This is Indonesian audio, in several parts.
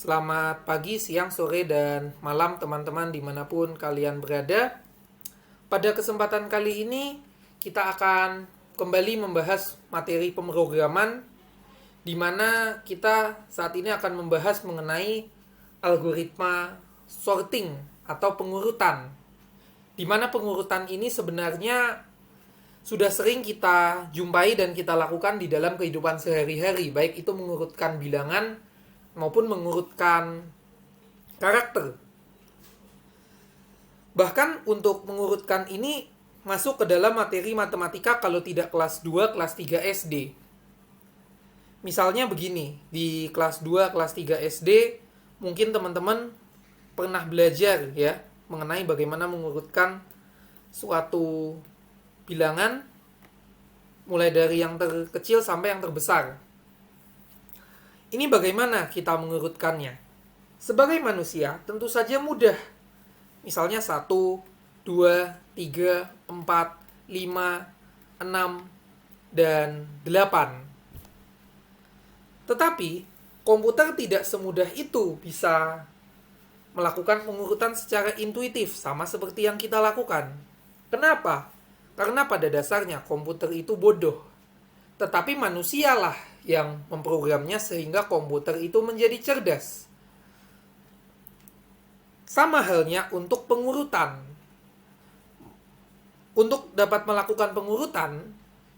Selamat pagi, siang, sore, dan malam teman-teman dimanapun kalian berada. Pada kesempatan kali ini kita akan kembali membahas materi pemrograman, di mana kita saat ini akan membahas mengenai algoritma sorting atau pengurutan. Di mana pengurutan ini sebenarnya sudah sering kita jumpai dan kita lakukan di dalam kehidupan sehari-hari, baik itu mengurutkan bilangan maupun mengurutkan karakter. Bahkan untuk mengurutkan ini masuk ke dalam materi matematika kalau tidak kelas 2, kelas 3 SD. Misalnya begini, di kelas 2, kelas 3 SD mungkin teman-teman pernah belajar ya mengenai bagaimana mengurutkan suatu bilangan mulai dari yang terkecil sampai yang terbesar. Ini bagaimana kita mengurutkannya? Sebagai manusia tentu saja mudah. Misalnya 1, 2, 3, 4, 5, 6, dan 8. Tetapi komputer tidak semudah itu bisa melakukan pengurutan secara intuitif sama seperti yang kita lakukan. Kenapa? Karena pada dasarnya komputer itu bodoh. Tetapi manusialah yang memprogramnya sehingga komputer itu menjadi cerdas. Sama halnya untuk pengurutan. Untuk dapat melakukan pengurutan,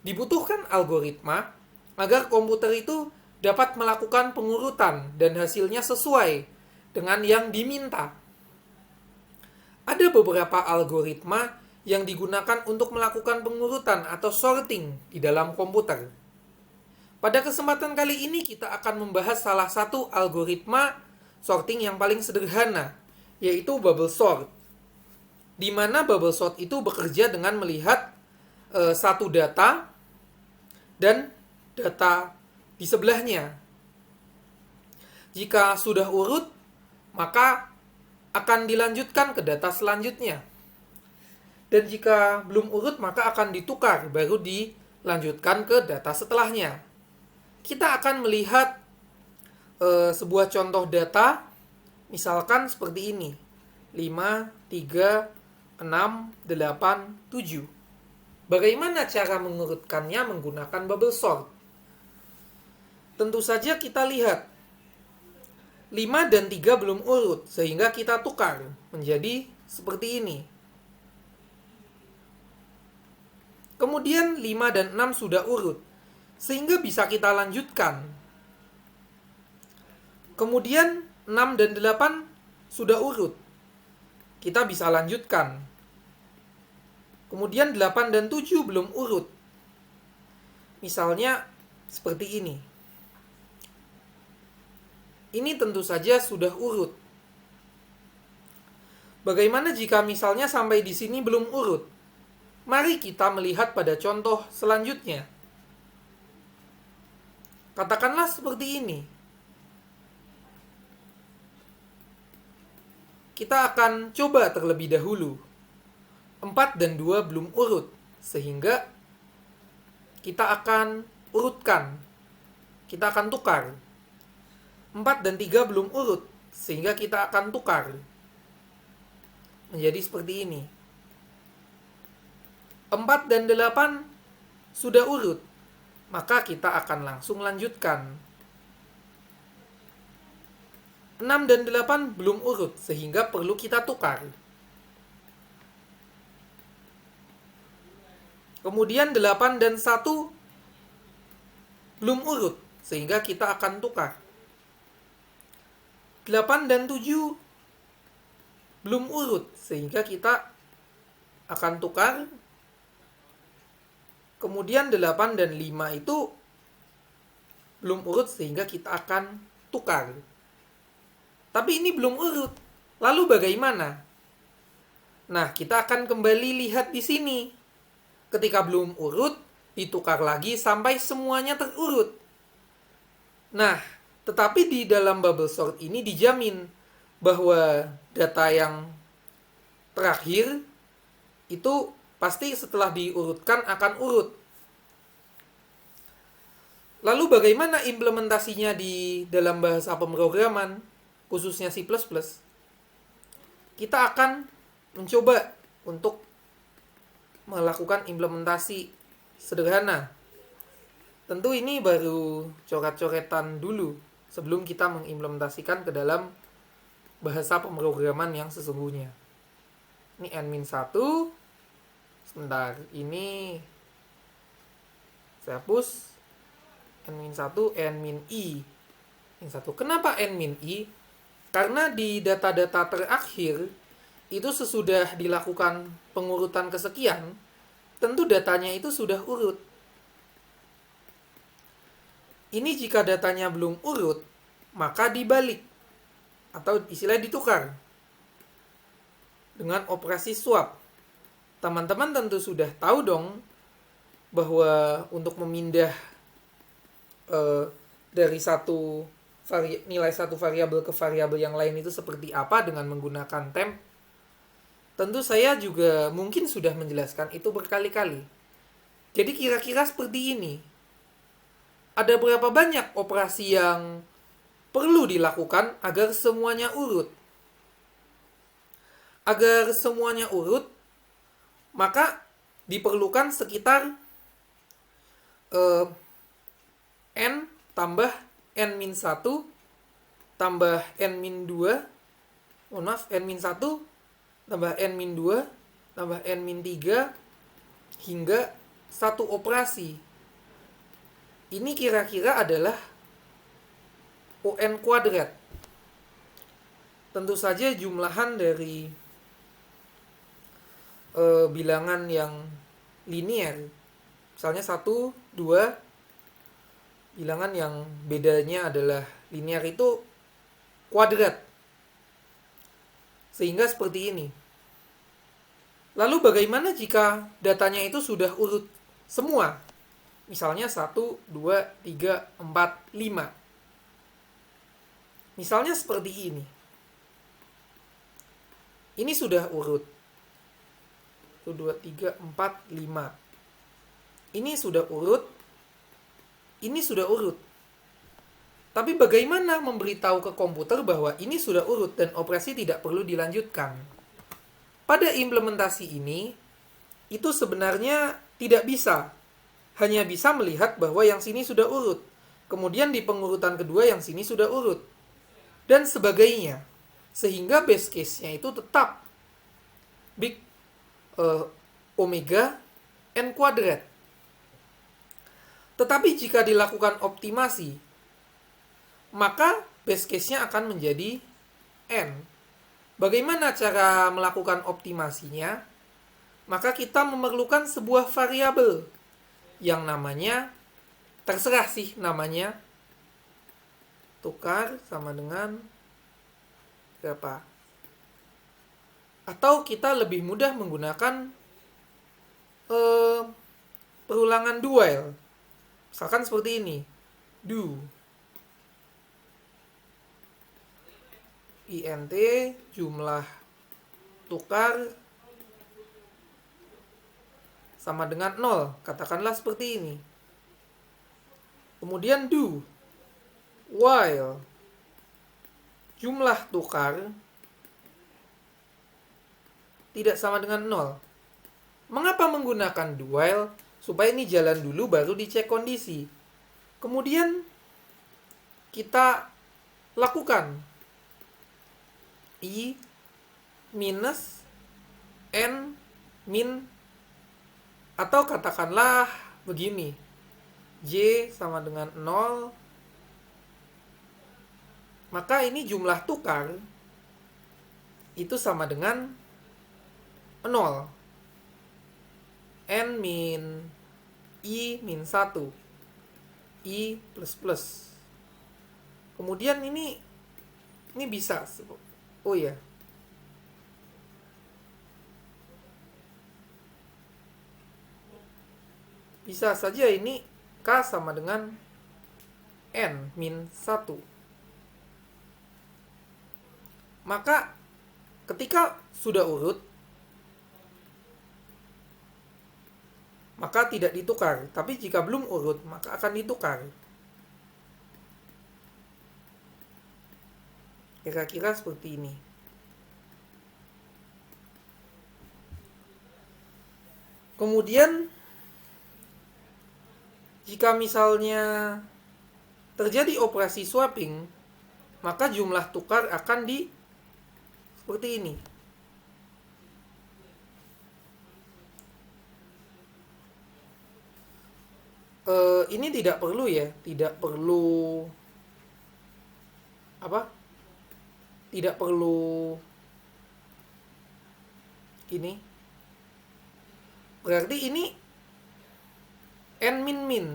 dibutuhkan algoritma agar komputer itu dapat melakukan pengurutan dan hasilnya sesuai dengan yang diminta. Ada beberapa algoritma yang digunakan untuk melakukan pengurutan atau sorting di dalam komputer. Pada kesempatan kali ini kita akan membahas salah satu algoritma sorting yang paling sederhana, yaitu bubble sort. Di mana bubble sort itu bekerja dengan melihat satu data dan data di sebelahnya. Jika sudah urut, maka akan dilanjutkan ke data selanjutnya. Dan jika belum urut, maka akan ditukar, baru dilanjutkan ke data setelahnya. Kita akan melihat sebuah contoh data, misalkan seperti ini. 5, 3, 6, 8, 7. Bagaimana cara mengurutkannya menggunakan bubble sort? Tentu saja kita lihat 5 dan 3 belum urut, sehingga kita tukar menjadi seperti ini. Kemudian 5 dan 6 sudah urut, sehingga bisa kita lanjutkan. Kemudian 6 dan 8 sudah urut, kita bisa lanjutkan. Kemudian 8 dan 7 belum urut. Misalnya seperti ini. Ini tentu saja sudah urut. Bagaimana jika misalnya sampai di sini belum urut? Mari kita melihat pada contoh selanjutnya. Katakanlah seperti ini. Kita akan coba terlebih dahulu. 4 dan 2 belum urut, sehingga kita akan urutkan. Kita akan tukar. 4 dan 3 belum urut, sehingga kita akan tukar. Menjadi seperti ini. 4 dan 8 sudah urut, maka kita akan langsung lanjutkan. 6 dan 8 belum urut, sehingga perlu kita tukar. Kemudian 8 dan 1 belum urut, sehingga kita akan tukar. 8 dan 7 belum urut, sehingga kita akan tukar. Kemudian 8 dan 5 itu belum urut, sehingga kita akan tukar. Tapi ini belum urut. Lalu bagaimana? Nah, kita akan kembali lihat di sini. Ketika belum urut, ditukar lagi sampai semuanya terurut. Nah, tetapi di dalam bubble sort ini dijamin bahwa data yang terakhir itu pasti setelah diurutkan akan urut. Lalu bagaimana implementasinya di dalam bahasa pemrograman? khususnya C++, kita akan mencoba untuk melakukan implementasi sederhana. Tentu ini baru coret-coretan dulu sebelum kita mengimplementasikan ke dalam bahasa pemrograman yang sesungguhnya. Ini n-1. Sebentar, ini saya hapus. n-1, n-i. N-1. Kenapa n-i? Karena di data-data terakhir, itu sesudah dilakukan pengurutan kesekian, tentu datanya itu sudah urut. Ini jika datanya belum urut, maka dibalik. Atau istilahnya ditukar. Dengan operasi swap. Teman-teman tentu sudah tahu dong bahwa untuk memindah dari nilai satu variabel ke variabel yang lain itu seperti apa dengan menggunakan temp. Tentu saya juga mungkin sudah menjelaskan itu berkali-kali. Jadi kira-kira seperti ini. Ada berapa banyak operasi yang perlu dilakukan agar semuanya urut? Agar semuanya urut, maka diperlukan sekitar n tambah n-1 tambah n-2, n-1 tambah n-2 tambah n-3 hingga satu operasi. Ini kira-kira adalah ON kuadrat. Tentu saja jumlahan dari bilangan yang linier. Misalnya 1, 2, bilangan yang bedanya adalah linier itu kuadrat. Sehingga seperti ini. Lalu bagaimana jika datanya itu sudah urut semua? Misalnya 1, 2, 3, 4, 5. Misalnya seperti ini. Ini sudah urut. 1, 2, 3, 4, 5. Ini sudah urut. Ini sudah urut. Tapi bagaimana memberitahu ke komputer bahwa ini sudah urut dan operasi tidak perlu dilanjutkan? Pada implementasi ini, itu sebenarnya tidak bisa. Hanya bisa melihat bahwa yang sini sudah urut. Kemudian di pengurutan kedua yang sini sudah urut. Dan sebagainya. Sehingga base case-nya itu tetap big omega n kuadrat. Tetapi jika dilakukan optimasi, maka base case-nya akan menjadi n. Bagaimana cara melakukan optimasinya? Maka kita memerlukan sebuah variabel yang namanya, terserah sih namanya, tukar sama dengan berapa. Atau kita lebih mudah menggunakan perulangan dual. Misalkan seperti ini. Do int jumlah tukar sama dengan 0. Katakanlah seperti ini. Kemudian do while jumlah tukar tidak sama dengan 0. Mengapa menggunakan do while? Supaya ini jalan dulu baru dicek kondisi. Kemudian kita lakukan i minus n min, atau katakanlah begini, j sama dengan 0, maka ini jumlah tukar itu sama dengan 0. N min i min 1, i plus plus. Kemudian ini bisa, oh ya, bisa saja ini k sama dengan n min 1. Maka ketika sudah urut, maka tidak ditukar. Tapi jika belum urut, maka akan ditukar. Kira-kira seperti ini. Kemudian jika misalnya terjadi operasi swapping, maka jumlah tukar akan seperti ini. Ini tidak perlu ya, tidak perlu tidak perlu ini. Berarti ini n min min,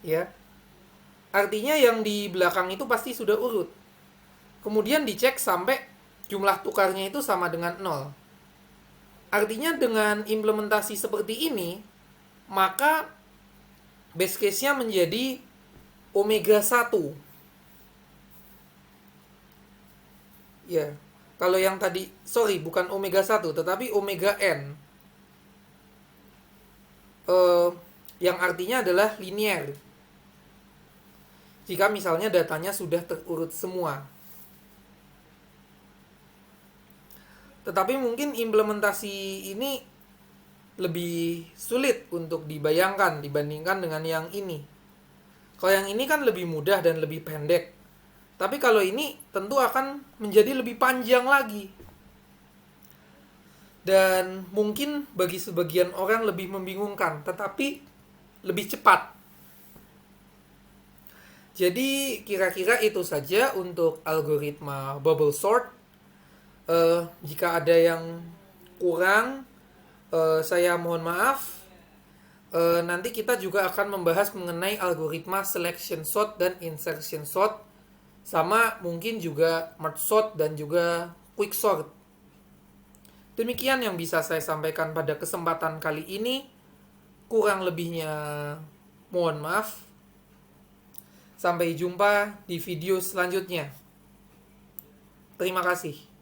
ya. Artinya yang di belakang itu pasti sudah urut. Kemudian dicek sampai jumlah tukarnya itu sama dengan 0. Artinya dengan implementasi seperti ini, maka base case-nya menjadi omega 1. Ya, kalau yang tadi, bukan omega 1, tetapi omega n. Yang artinya adalah linear. Jika misalnya datanya sudah terurut semua. Tetapi mungkin implementasi ini lebih sulit untuk dibayangkan dibandingkan dengan yang ini. Kalau yang ini kan lebih mudah dan lebih pendek. Tapi kalau ini tentu akan menjadi lebih panjang lagi. Dan mungkin bagi sebagian orang lebih membingungkan, tetapi lebih cepat. Jadi kira-kira itu saja untuk algoritma bubble sort. Jika ada yang kurang, saya mohon maaf. Nanti kita juga akan membahas mengenai algoritma selection sort dan insertion sort, sama mungkin juga merge sort dan juga quick sort. Demikian yang bisa saya sampaikan pada kesempatan kali ini. Kurang lebihnya mohon maaf. Sampai jumpa di video selanjutnya. Terima kasih.